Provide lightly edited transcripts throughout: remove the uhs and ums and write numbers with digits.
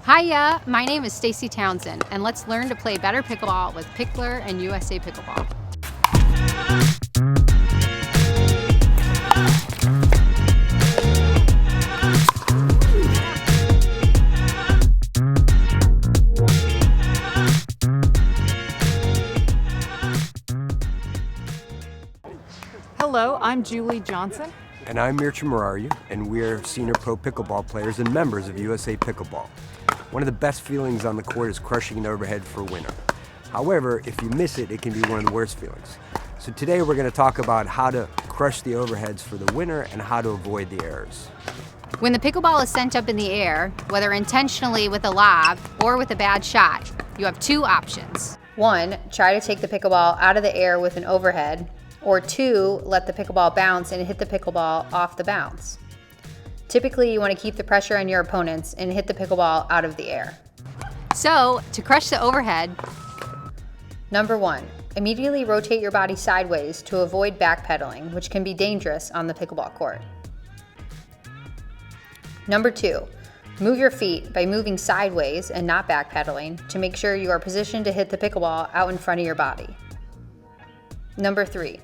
Hiya, my name is Stacy Townsend, and let's learn to play better pickleball with Pickler and USA Pickleball. Hello, I'm Julie Johnson. And I'm Mircha Murariu, and we're senior pro pickleball players and members of USA Pickleball. One of the best feelings on the court is crushing an overhead for a winner. However, if you miss it, it can be one of the worst feelings. So today we're going to talk about how to crush the overheads for the winner and how to avoid the errors. When the pickleball is sent up in the air, whether intentionally with a lob or with a bad shot, you have two options. One, try to take the pickleball out of the air with an overhead, or two, let the pickleball bounce and hit the pickleball off the bounce. Typically, you want to keep the pressure on your opponents and hit the pickleball out of the air. So, to crush the overhead, number one, immediately rotate your body sideways to avoid backpedaling, which can be dangerous on the pickleball court. Number two, move your feet by moving sideways and not backpedaling to make sure you are positioned to hit the pickleball out in front of your body. Number three,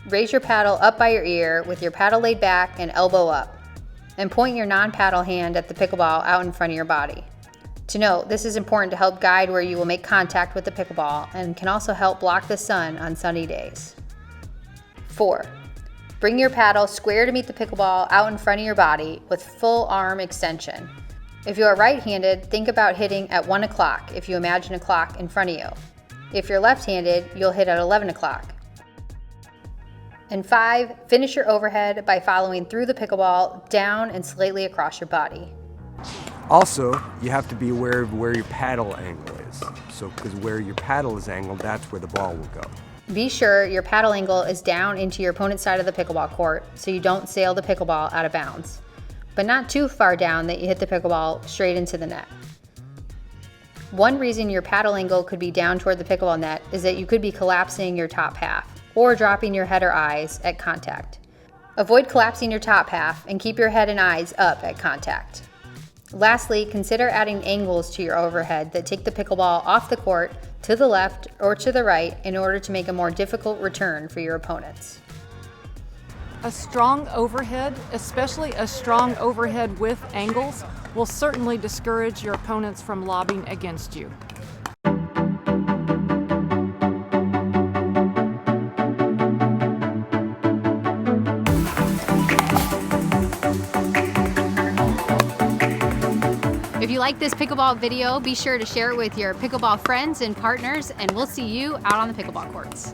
raise your paddle up by your ear with your paddle laid back and elbow up, and point your non-paddle hand at the pickleball out in front of your body. To note, this is important to help guide where you will make contact with the pickleball and can also help block the sun on sunny days. 4. Bring your paddle square to meet the pickleball out in front of your body with full arm extension. If you are right-handed, think about hitting at 1 o'clock if you imagine a clock in front of you. If you're left-handed, you'll hit at 11 o'clock. And 5, finish your overhead by following through the pickleball down and slightly across your body. Also, you have to be aware of where your paddle angle is. So, because where your paddle is angled, that's where the ball will go. Be sure your paddle angle is down into your opponent's side of the pickleball court so you don't sail the pickleball out of bounds, but not too far down that you hit the pickleball straight into the net. One reason your paddle angle could be down toward the pickleball net is that you could be collapsing your top half or dropping your head or eyes at contact. Avoid collapsing your top half and keep your head and eyes up at contact. Lastly, consider adding angles to your overhead that take the pickleball off the court to the left or to the right in order to make a more difficult return for your opponents. A strong overhead, especially a strong overhead with angles, will certainly discourage your opponents from lobbing against you. If you like this pickleball video, be sure to share it with your pickleball friends and partners, and we'll see you out on the pickleball courts.